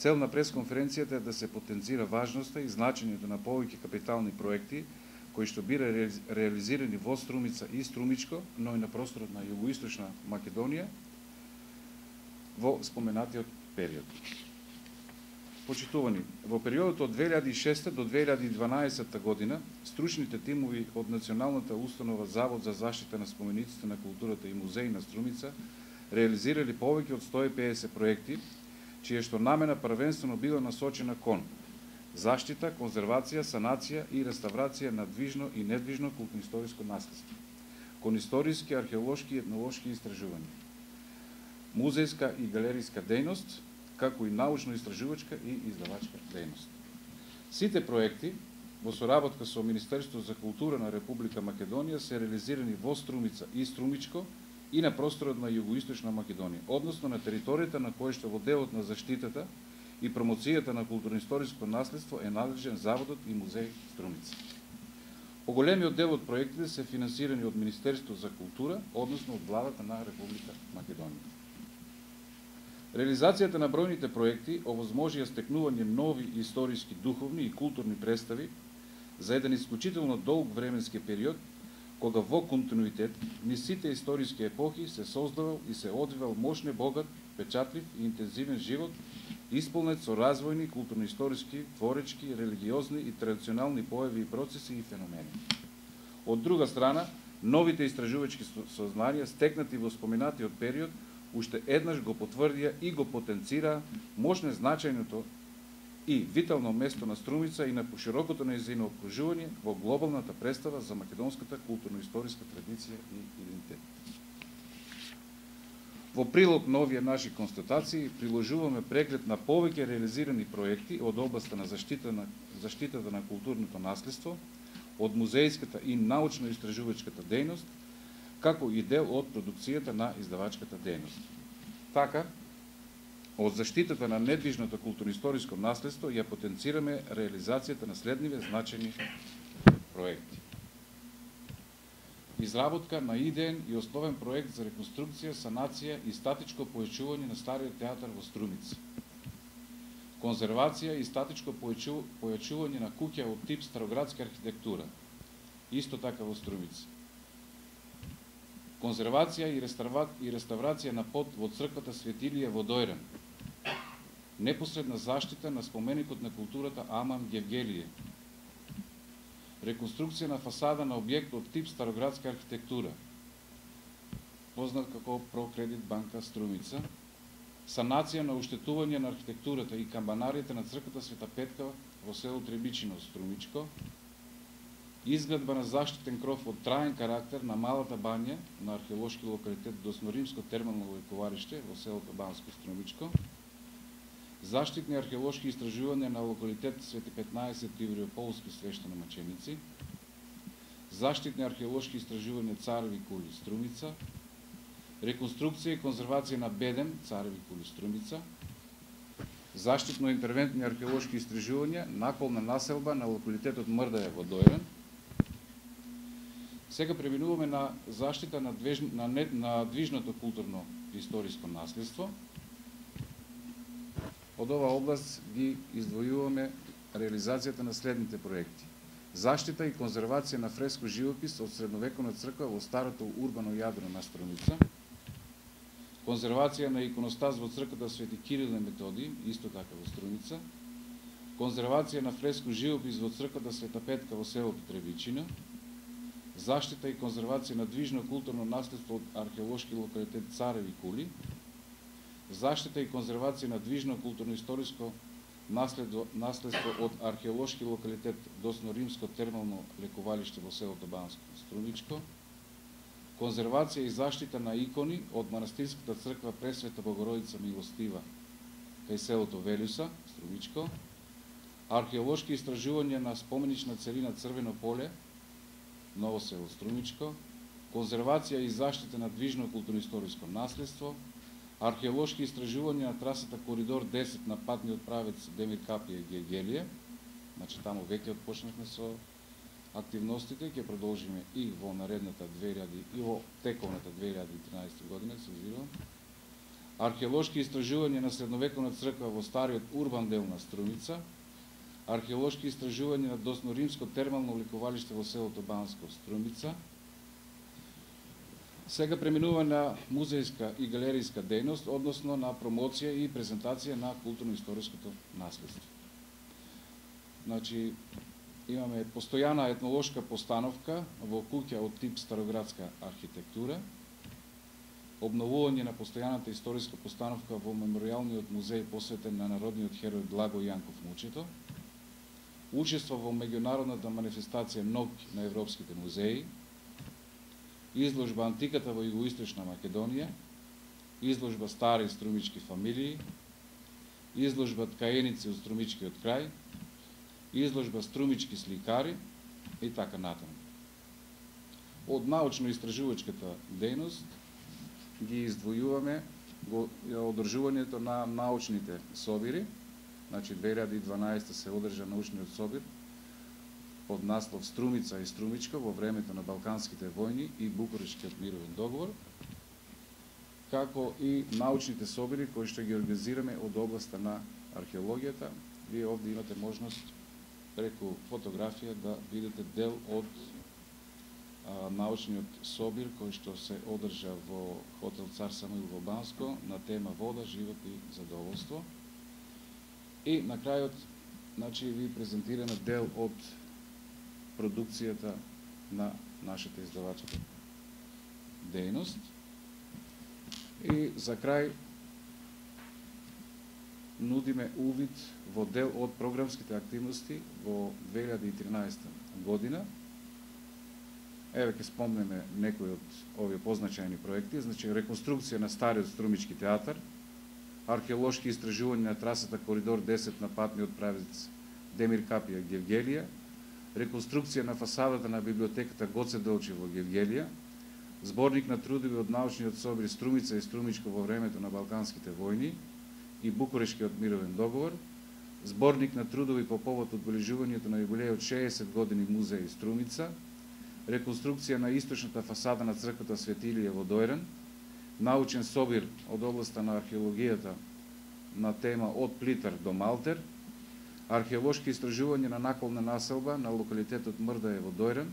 Цел на пресконференцијата е да се потенцира важноста и значењето на повеќе капитални проекти кои што бира реализирани во Струмица и Струмичко, но и на просторот на Југоисточна Македонија во споменатиот период. Почитувани, во периодот од 2006 до 2012 година, стручните тимови од Националната установа Завод за заштита на спомениците на културата и музеи на Струмица реализирали повеќе од 150 проекти, чија што намена првенствено била насочена кон заштита, конзервација, санација и реставрација на движно и недвижно културно-историско наследство, кон историски, археолошки и етнолошки истражувања, музејска и галеријска дејност, како и научно-истражувачка и издавачка дејност. Сите проекти во соработка со Министерството за култура на Република Македонија се реализирани во Струмица и Струмичко и на просторот на Југоисточна Македонија, односно на територијата на која што во делот на заштитата и промоцијата на културно-историско наследство е надлежен Заводот и музеј Струмица. Поголемиот дел од проектите се финансирани од Министерството за култура, односно од владата на Република Македонија. Реализацијата на бројните проекти овозможија стекнување нови историски, духовни и културни представи за еден исклучително долг временски период, кога во континуитет низ сите историски епохи се создавал и се одвивал мощне, богат, печатлив и интензивен живот, исполнет со развојни, културно-историски, творечки, религиозни и традиционални појави и процеси и феномени. Од друга страна, новите истражувачки сознанија стекнати во споменатиот период уште еднаш го потврдија и го потенцира мощно значајното и витално место на Струмица и на поширокото нејзино окружување во глобалната представа за македонската културно-историска традиција и идентитет. Во прилог на овие наши констатации приложуваме преглед на повеќе реализирани проекти од областа на заштитата на културното наследство, од музејската и научно-истражувачката дејност, како и дел од продукцијата на издавачката дејност. Така, од заштитата на недвижното културно-историско наследство ја потенцираме реализацијата на следниве значени проекти. Изработка на идеен и основен проект за реконструкција, санација и статичко појачување на стариот театар во Струмица. Конзервација и статичко појачување на куќа од тип староградска архитектура, исто така во Струмица. Конзервација и реставрација на под во црквата Светилија во Дојран. Непосредна заштита на споменикот на културата Аман Гевгелије. Реконструкција на фасада на објект од тип староградска архитектура, познат како Прокредит банка Струмица. Санација на уштетување на архитектурата и камбанариите на црквата Света Петка во село Требичино, Струмичко. Изградба на заштитен кров од траен карактер на малата бања на археолошки локалитет Досноримско термално лековариште во селото Банско, Струмичко. Заштитни археолошки истражувања на локалитет Свети 15 Ивриополски свештеномаченици. Заштитни археолошки истражувања Цареви кули, Струмица. Реконструкција и конзервација на Бедем, Цареви кули, Струмица. Заштитно-интервентни археолошки истражувања наколна населба на локалитетот Мрдаја во Дојран. Сега преминуваме на заштита на движното културно историско наследство. Од оваа област ги издвојуваме реализацијата на следните проекти. Заштита и конзервација на фреско живопис од средновековна црква во старото урбано јадро на Струмица. Конзервација на иконостас во црквата Свети Кирил и Методий, исто така во Струмица. Конзервација на фреско живопис во црквата Света Петка во селото Требичино. Заштита и конзервација на движно културно наследство од археолошки локалитет Цареви кули. Заштита и конзервација на движно културно-историско наследство од археолошки локалитет Досноримско термално лековалиште во селото Банско, Струмичко. Конзервација и заштита на икони од манастирската црква Пресвета Богородица Милостива кај селото Велюса, Струмичко. Археолошки истражувања на споменична целина Црвено поле, Ново село, Струмичко. Конзервација и заштита на движно културно-историско наследство. Археолошки истражувања на трасата Коридор 10 на патниот правец Демир Капија и Гевгелије. Значи, таму веќе отпочнавме со активностите, ќе продолжиме и во наредната и во тековната 2013 година, се извинувам. археолошки истражувања на средновековна црква во стариот урбан дел на Струмица, археолошки истражувања на досно-римско термално ликовалиште во селото Банско Струмица. Сега преминува на музејска и галеријска дејност, односно на промоција и презентација на културно-историското наследство. Значи, имаме постојана етнолошка постановка во куќа од тип староградска архитектура, обновување на постојаната историска постановка во меморијалниот музеј посветен на народниот херој Благо Јанков Мучето, учество во меѓународната манифестација Ноќ на европските музеи, изложба Антиката во Југоисточна Македонија, изложба Стари струмички фамилии, изложба Ткаеници од струмичкиот крај, изложба Струмички сликари и така натаму. Од научно-истражувачката дејност ги издвојуваме одржувањето на научните собири. Значи 2012 се одржа научниот собир под наслов Струмица и Струмичка во времето на Балканските војни и Букурештскиот мировен договор, како и научните собири кои што ги организираме од областа на археологијата. Вие овде имате можност преку фотографија да видите дел од научниот собир кој што се одржа во хотел Цар Самуил во Банско на тема вода, живот и задоволство. И на крајот, значи, ви презентираме дел од продукцијата на нашата издавачка дејност. И за крај нудиме увид во дел од програмските активности во 2013 година. Еве ќе спомнеме некои од овие позначајни проекти. Значи, реконструкција на стариот Струмички театар, археолошки истражувања на трасата Коридор 10 на патниот правец Демир Капија Гевгелија, реконструкција на фасадата на библиотеката Гоце Делчев во Гевгелија, зборник на трудови од научниот собир Струмица и Струмичко во времето на Балканските војни и Букурештскиот мировен договор, зборник на трудови по повод одбележувањето на јубилејот 60 години музеј Струмица, реконструкција на источната фасада на црквата Свети Илија во Дојран, научен собир од областа на археологијата на тема од Плитар до Малтер, археолошки истражувања на наколна населба на локалитетот Мрдаје во Дојран,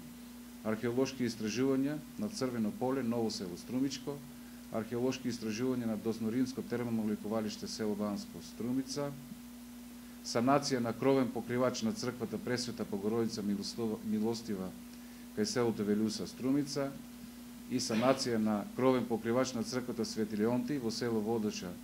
археолошки истражувања на Црвено поле, Ново село Струмичко, археолошки истражувања на досно-римско термално ликовалиште село Банско Струмица, санација на кровен покривач на црквата Пресвета Богородица Милостива кај селото Велјуса Струмица и санација на кровен покривач на црквата Свети Леонти во село Водоча